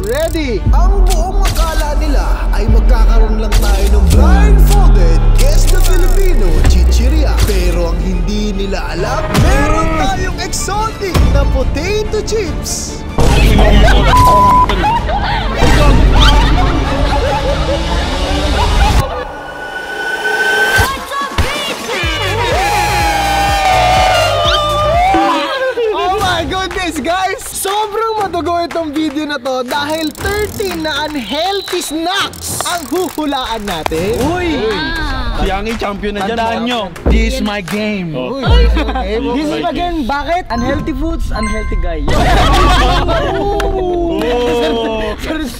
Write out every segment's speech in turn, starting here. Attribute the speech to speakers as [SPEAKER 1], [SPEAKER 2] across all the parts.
[SPEAKER 1] ready!
[SPEAKER 2] Ang buong akala nila ay magkakaroon lang tayo ng blindfolded Guess the Filipino chichirya. Pero ang hindi nila alam, meron tayong exotic na potato chips.
[SPEAKER 1] Oh my goodness guys! Sobrang madugo itong video na to dahil 13 na unhealthy snacks ang huhulaan natin.
[SPEAKER 3] Uy!
[SPEAKER 4] Si Yangi champion na dyan.
[SPEAKER 3] Tandaan nyo, this is my game. This is my game. Bakit? Unhealthy foods, unhealthy guy.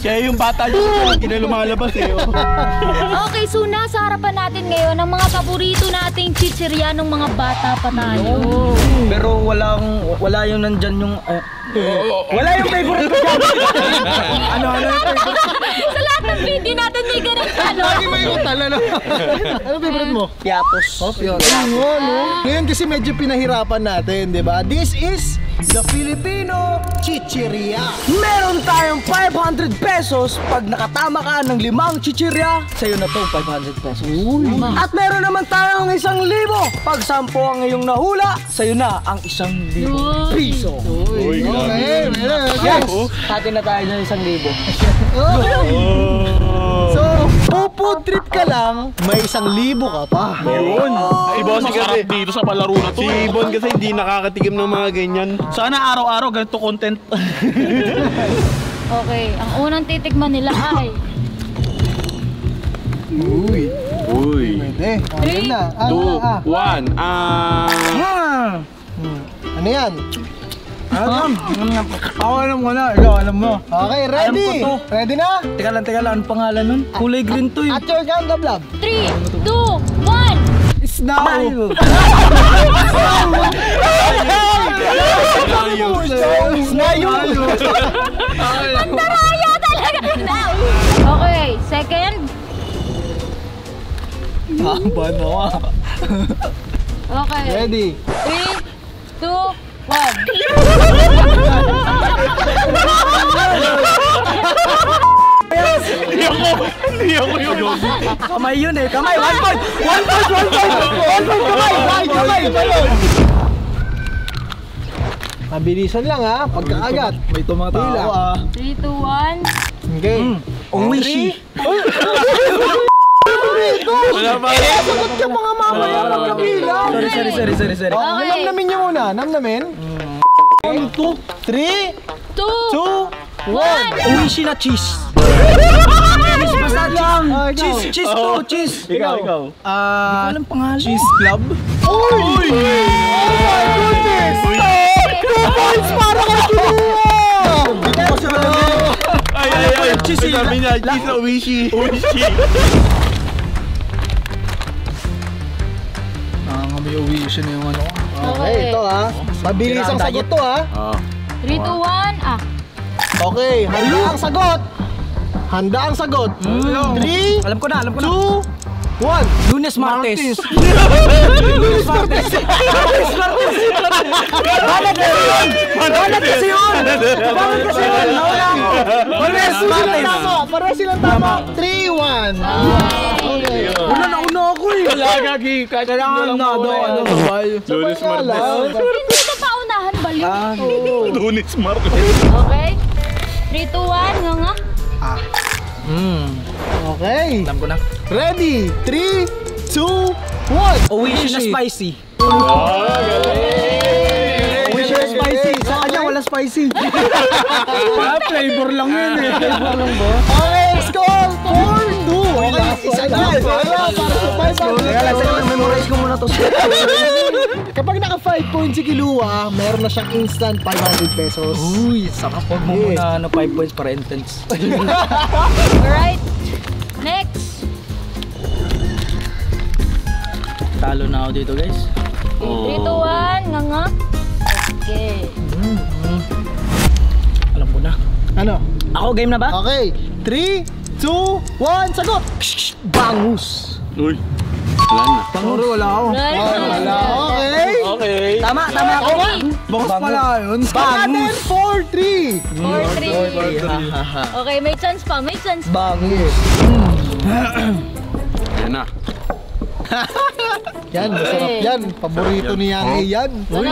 [SPEAKER 4] Kaya yung bata nyo, hindi na lumalabas eh.
[SPEAKER 5] Okay, so nasa harapan natin ngayon ang mga paborito nating chichirya ng mga bata pa tayo.
[SPEAKER 3] Pero wala yung nandyan yung... wala yung favorite ko dyan. Ano yung favorite?
[SPEAKER 5] Sa lahat ng video natin may ganun ano.
[SPEAKER 1] Lagi may utal, ano? Ano favorite mo?
[SPEAKER 3] Piatos.
[SPEAKER 1] Yun. Ngayon kasi medyo pinahirapan natin, di ba? This is the Filipino chichirya.
[SPEAKER 3] Meron tayong 500 pesos pag nakatama ka ng 5 chichirya. Sa'yo na to, 500 pesos. At meron naman tayong 1,000. Pag 10 ang iyong nahula, sa'yo na ang 1,000 piso.
[SPEAKER 1] Okay,
[SPEAKER 3] Yes! Hati na tayo ng 1,000.
[SPEAKER 1] So, food trip ka lang, may 1,000 ka pa.
[SPEAKER 4] Yun. Si Bossy kasi dito sa palaro na to. Si Bon kasi hindi nakakatikim ng mga ganyan.
[SPEAKER 3] Sana araw-araw ganito content.
[SPEAKER 5] Okay, ang unang titikman nila ay
[SPEAKER 4] Uy.
[SPEAKER 1] Pwede. Ayun na.
[SPEAKER 4] 2, 1.
[SPEAKER 1] Ano yan?
[SPEAKER 3] Ako alam mo na, ikaw alam mo.
[SPEAKER 1] Okay, ready?
[SPEAKER 3] Alam ko to.
[SPEAKER 1] Ready na?
[SPEAKER 3] Teka lang, ano pangalan nun? Kulay green to
[SPEAKER 1] At your count of love.
[SPEAKER 5] 3, 2, 1.
[SPEAKER 3] Snayo!
[SPEAKER 1] Snayo!
[SPEAKER 5] Pandaraya talaga! Okay, second.
[SPEAKER 3] Hamba na ka.
[SPEAKER 5] Okay.
[SPEAKER 1] Ready?
[SPEAKER 5] 3, 2, 1.
[SPEAKER 4] Hindi ako yun.
[SPEAKER 3] Kamay yun eh, kamay! 1 point! 1 point! 1 point! 1 point! Kamay!
[SPEAKER 1] Mabilisan lang ha, pagkakagat.
[SPEAKER 3] May tumatao ah.
[SPEAKER 5] 3, 2, 1.
[SPEAKER 1] Okay.
[SPEAKER 3] Uwishi!
[SPEAKER 4] Wala pa.
[SPEAKER 1] Sagot ka mga mamaya ng kabila.
[SPEAKER 3] Sorry.
[SPEAKER 5] Okay.
[SPEAKER 1] Namnamin niyo muna, namnamin. 1, 2, 3, 2, 1.
[SPEAKER 3] Uwishi na cheese! Cheese basta lang! Cheese to! Cheese!
[SPEAKER 4] Ikaw.
[SPEAKER 3] Walang pangalan.
[SPEAKER 4] Cheese Club?
[SPEAKER 1] Uy! Oh my goodness! 2 points para kay Kinuha!
[SPEAKER 4] Ay. Cheese sabi niya. Cheese na Uwishi.
[SPEAKER 3] May uwishi na yung ano.
[SPEAKER 1] Okay, ito ha. Mabilis ang sagot to ha.
[SPEAKER 5] 3, 2, 1. Ah.
[SPEAKER 1] Okay, handa ang sagot. Handa ang sagot. 3,
[SPEAKER 3] Alam ko na.
[SPEAKER 1] 2, 1.
[SPEAKER 3] Lunes Martes. Bakit kasi yun? Nawala ako.
[SPEAKER 1] Para silang tama. 3, 1. Okay.
[SPEAKER 3] Una ako eh. Kailangan na doon.
[SPEAKER 4] Lunes Martes.
[SPEAKER 5] Hindi ka pa unahan, baliw.
[SPEAKER 4] Lunes Martes.
[SPEAKER 5] Okay. 3, 2, 1. Nga.
[SPEAKER 1] Okay.
[SPEAKER 3] Alam ko na.
[SPEAKER 1] Ready? 3, 2, 1.
[SPEAKER 3] Uwishi na spicy. Uwishi na spicy. Sa kanya wala spicy. Flavor lang yun eh. Flavor lang ba?
[SPEAKER 1] Okay, score 4-2. Okay, isa na.
[SPEAKER 3] Memorize ko muna to.
[SPEAKER 1] Kapag naka 5 points si Kilua, meron na siyang instant 500 pesos.
[SPEAKER 3] Uy, sarap. Huwag mo muna 5 points para intense.
[SPEAKER 5] Alright. Next.
[SPEAKER 3] Talo na ako dito guys.
[SPEAKER 5] 3, 2, 1. Nga. Okay.
[SPEAKER 3] Alam ko na.
[SPEAKER 1] Ano?
[SPEAKER 3] Ako, game na ba?
[SPEAKER 1] Okay, 3, 2, 1, sagot! Bangus!
[SPEAKER 4] Uy. Wala na.
[SPEAKER 3] Panguro, wala ako.
[SPEAKER 1] Wala, okay.
[SPEAKER 4] Okay.
[SPEAKER 3] Tama ako.
[SPEAKER 5] Ready?
[SPEAKER 3] Bangus pala yun.
[SPEAKER 1] Bangus! 4-3!
[SPEAKER 5] 4, Okay, may chance pa, may chance pa.
[SPEAKER 3] Bangis.
[SPEAKER 4] Yan na.
[SPEAKER 1] Yan, masarap yan. Paborito ni Yang A yan.
[SPEAKER 5] Uy,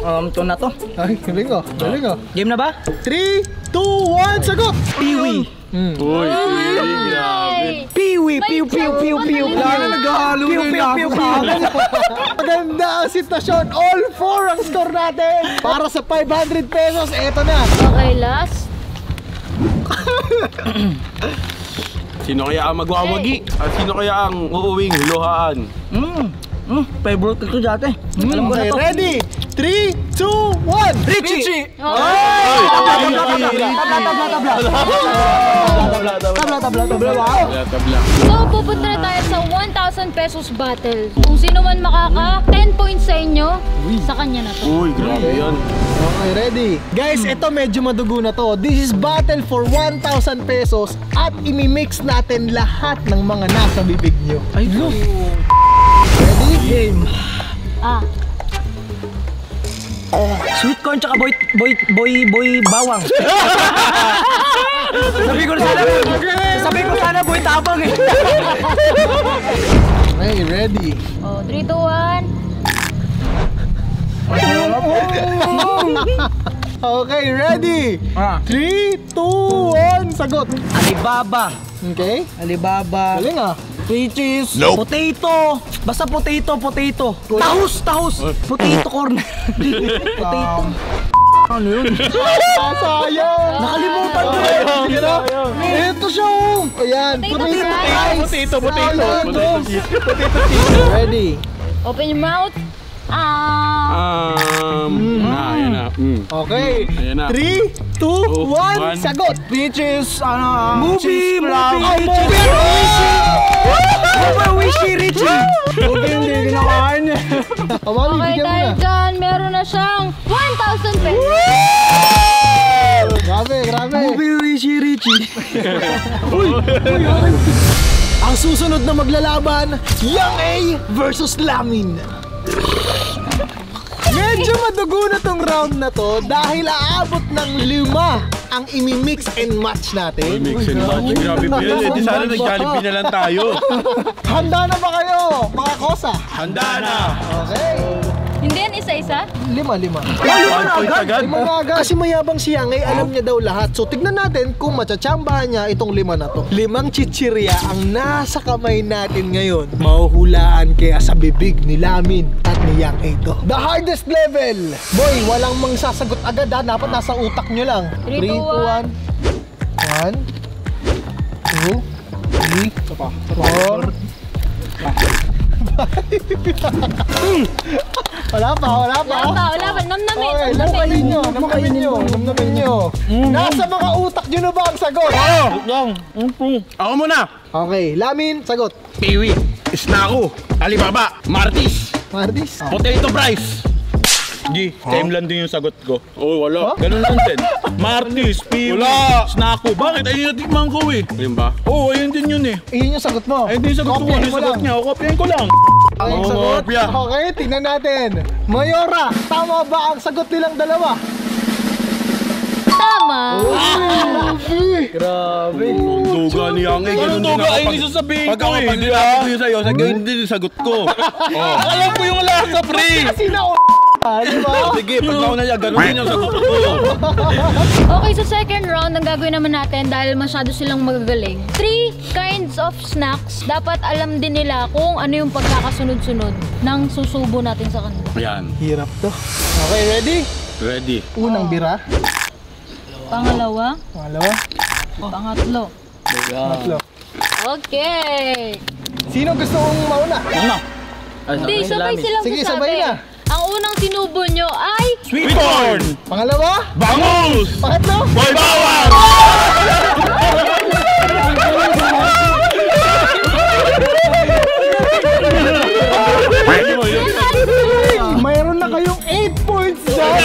[SPEAKER 3] Ito na to.
[SPEAKER 1] Ay, galing oh. Galing oh.
[SPEAKER 3] Game na ba?
[SPEAKER 1] 3, 2, 1, sagot!
[SPEAKER 3] Piwi.
[SPEAKER 4] Uy, grabe.
[SPEAKER 3] Piwi, piw, piw, piw, piw.
[SPEAKER 1] Naghahalo
[SPEAKER 3] Piw, piw, piw, piw.
[SPEAKER 1] Maganda ang sitwasyon. All 4 ang score natin. Para sa 500 pesos, eto na.
[SPEAKER 5] Okay, last.
[SPEAKER 4] Sino kaya ang magwawagi? At sino kaya ang uuwing luhaan?
[SPEAKER 3] Favorite ko dati. Alam ko na
[SPEAKER 1] Okay,
[SPEAKER 3] to.
[SPEAKER 1] ready? 3, 2, 1.
[SPEAKER 3] Richie!
[SPEAKER 4] Tabla.
[SPEAKER 5] So, pupunta na tayo sa 1,000 pesos battle. Kung sino man makaka 10 points sa inyo, sa kanya na to.
[SPEAKER 4] Uy, grabe yan.
[SPEAKER 1] Okay, ready? Guys, ito medyo madugo na to. This is battle for 1,000 pesos at imimix natin lahat ng mga nasa bibig nyo.
[SPEAKER 3] Ay, look.
[SPEAKER 1] Ready? Game.
[SPEAKER 3] Sweet corn tsaka boy bawang. Sabi ko sana boy tabang eh.
[SPEAKER 1] Okay, ready?
[SPEAKER 5] Oh, 3, 2, 1.
[SPEAKER 1] Okay, ready? 3, 2, 1, sagot.
[SPEAKER 3] Alibaba.
[SPEAKER 1] Okay?
[SPEAKER 3] Alibaba.
[SPEAKER 1] Galing ah.
[SPEAKER 3] Peaches. Potato. Basta potato. Tahus. Potato corn. Potato. Ano yun?
[SPEAKER 1] Sayang!
[SPEAKER 3] Nakalimutan ko eh.
[SPEAKER 1] Ito siya oh! Ayan,
[SPEAKER 5] Potato
[SPEAKER 1] potato. Ready?
[SPEAKER 5] Open your mouth.
[SPEAKER 4] Yan na.
[SPEAKER 1] Okay.
[SPEAKER 4] Ayan na.
[SPEAKER 1] 3, 2, 1, sagot!
[SPEAKER 3] Peaches.
[SPEAKER 1] Movie!
[SPEAKER 3] Wishy Richie. Hindi kinakain niya.
[SPEAKER 1] Mami,
[SPEAKER 5] Okay,
[SPEAKER 1] bigyan mo
[SPEAKER 5] dahil
[SPEAKER 1] na.
[SPEAKER 5] dyan, meron na siyang 1,000 pesos.
[SPEAKER 1] Grabe.
[SPEAKER 3] Wishy Richie.
[SPEAKER 1] Ang susunod na maglalaban, Yang A versus Lamin. Medyo madugo na tong round na to dahil aabot ng 5 ang imimix and match natin.
[SPEAKER 4] Mix and match. Grabe pa yan. Di sana nag-Jollibee na lang tayo.
[SPEAKER 1] Handa na ba kayo, mga kosa?
[SPEAKER 4] Handa na.
[SPEAKER 1] Okay.
[SPEAKER 5] Hindi yan isa-isa?
[SPEAKER 1] 5.
[SPEAKER 4] 1 point agad.
[SPEAKER 1] Kasi mayabang si Yang A, alam niya daw lahat. So tignan natin kung matsatsambahan niya itong 5 na to. 5 chichirya ang nasa kamay natin ngayon. Mahuhulaan kaya sa bibig ni Lamin at ni Yang A to. The hardest level. Boy, walang mangsasagot agad ha. Dapat nasa utak nyo lang.
[SPEAKER 5] 3, 2,
[SPEAKER 1] 1. 1, 2, 3, 4. Wala pa.
[SPEAKER 5] Wala pa. Namnamin.
[SPEAKER 1] Namnamin nyo. Nasa mga utak nyo na ba ang sagot?
[SPEAKER 4] Ako muna.
[SPEAKER 1] Okay, Lamin, sagot.
[SPEAKER 4] Piwi. Snaku. Alibaba. Martis.
[SPEAKER 1] Mardis.
[SPEAKER 4] Potato fries. Same lang din yung sagot ko. Oh, wala. Ganun lang din. Martis, Piwi, Snaku. Bakit? Ayun yung natikman ko eh. Ayun ba? Oo, ayun din yun eh.
[SPEAKER 1] Iyon yung sagot mo.
[SPEAKER 4] Ayun din yung sagot ko.
[SPEAKER 1] Kopyahin
[SPEAKER 4] Ano yung
[SPEAKER 1] mo
[SPEAKER 4] sagot
[SPEAKER 1] lang.
[SPEAKER 4] niya? O, kopyahin ko lang.
[SPEAKER 1] Ang
[SPEAKER 4] Oo,
[SPEAKER 1] sagot.
[SPEAKER 4] kopya.
[SPEAKER 1] Okay, tingnan natin. Mayora, tama ba ang sagot nilang dalawa?
[SPEAKER 5] Tama.
[SPEAKER 3] Grabe.
[SPEAKER 4] Duga ni Yang eh. Ganun din ako. Ay, hindi sasabihin ko eh. Pag nilapit ko yun sa'yo, ganun din yung sagot ko. Alam ko yung lasa, pre.
[SPEAKER 1] Kasi na di ba?
[SPEAKER 4] Sige, pag nauna niya, ganun din yung sagot ko.
[SPEAKER 5] Okay, sa second round, ang gagawin naman natin dahil masyado silang magagaling. 3 kinds of snacks. Dapat alam din nila kung ano yung pagkakasunod-sunod ng susubo natin sa kanila.
[SPEAKER 4] Yan.
[SPEAKER 1] Hirap to. Okay, ready?
[SPEAKER 4] Ready.
[SPEAKER 1] Unang bira.
[SPEAKER 5] Pangalawa,
[SPEAKER 1] Pangalawa.
[SPEAKER 5] pangatlo.
[SPEAKER 1] Tatlo.
[SPEAKER 5] Okay.
[SPEAKER 1] Sino gusto kong mauna?
[SPEAKER 5] Hindi, sabay silang
[SPEAKER 1] Sige,
[SPEAKER 5] sasabi.
[SPEAKER 1] sabay na.
[SPEAKER 5] Ang unang sinubo nyo ay...
[SPEAKER 4] Sweet corn!
[SPEAKER 1] Pangalawa.
[SPEAKER 4] Bangus!
[SPEAKER 1] Pangatlo.
[SPEAKER 4] Boy bawang!
[SPEAKER 1] Mayroon na kayong 8 points dyan.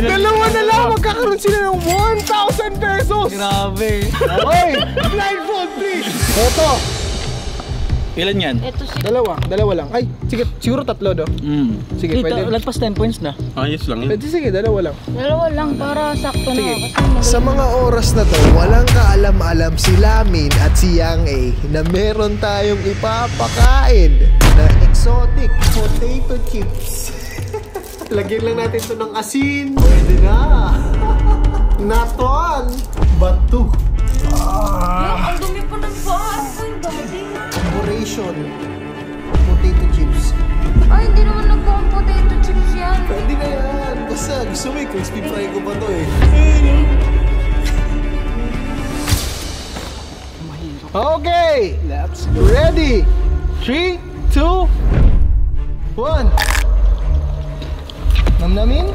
[SPEAKER 1] Dalawa na lang, magkakaroon sila ng 1,000 pesos.
[SPEAKER 3] Grabe.
[SPEAKER 1] Okay, blindfold please. Ito.
[SPEAKER 4] Ilan yan?
[SPEAKER 5] Ito si...
[SPEAKER 1] Dalawa lang. Ay, sige, siguro 3 do. Sige, pwede.
[SPEAKER 3] Lagpas 10 points na.
[SPEAKER 4] Ayos lang yun.
[SPEAKER 1] Pwede, sige, 2 lang.
[SPEAKER 5] Dalawa lang para sakto na.
[SPEAKER 1] Sige.
[SPEAKER 5] Kasi
[SPEAKER 2] Sa mga oras na to, walang kaalam-alam si Lamin at si Yang A na meron tayong ipapakain na exotic potato chips.
[SPEAKER 1] Lagyan lang natin ito ng asin. Pwede na. Naton. Batu.
[SPEAKER 5] ang dumi pa ng paa. Ano yung dati?
[SPEAKER 2] Operation potato chips.
[SPEAKER 5] Ay, hindi naman nagbuang potato chips yan.
[SPEAKER 1] Pwede na yan. Basta gusto mo crispy fry ko pa to eh. Okay. Let's go. Ready. 3, 2, 1. Namnamin?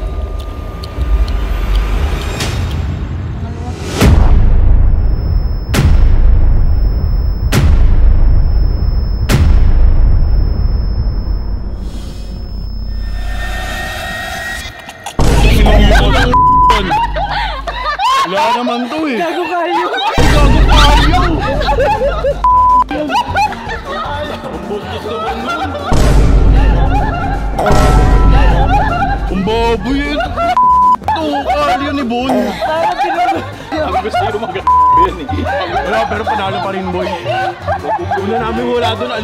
[SPEAKER 4] Wala naman to eh.
[SPEAKER 3] Gago kayo.
[SPEAKER 4] Ang baboy yun. Tukal yun eh, Bon. Sabi ko sa'yo yan eh. Wala, pero panalo pa rin, boy. Una namin wala doon,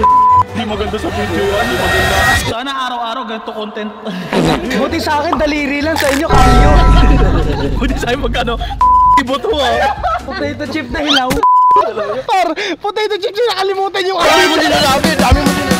[SPEAKER 4] hindi maganda sa video yan, hindi maganda. Sana araw-araw ganito content.
[SPEAKER 3] Buti sa akin, daliri lang. Sa inyo, kalyo.
[SPEAKER 4] Buti sa'yo magkano, iboto ah.
[SPEAKER 3] Potato chip na hilaw.
[SPEAKER 1] Par, potato chips yung nakalimutan yung
[SPEAKER 4] Dami mo nilalabi, dami mo nilalabi.